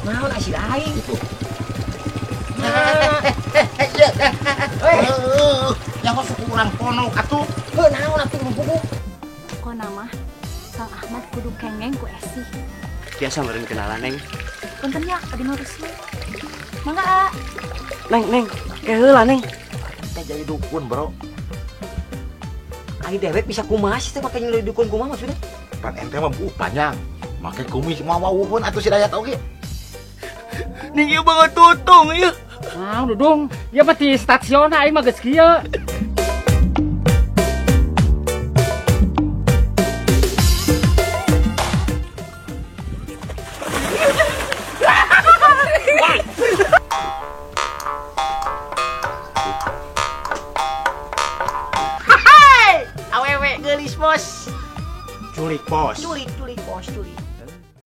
Naon asi lain itu? Yang kok suku urang ponok atuh. Heuh naon atuh mumpuku? Kok nama Kang Ahmad kudu kengeng ku Esi. Biasa meureun kenalan Neng. Punten ya, adi ngurus we. Mangga, A. Neng, keheula Neng. Teh jadi dukun, Bro. Ari dewek bisa kumaha sih teh make nyeleuh dukun kumaha maksudnya? Pan ente mah panjang. Make kumis mau wawuhun atuh si Dayat oge. Ning ieu banget tutung ieu. Ah, Dudung, ya mah di stasiun aing mah geus kieu. Awewe geulis, Bos. Culik bos. Culik, bos, culik.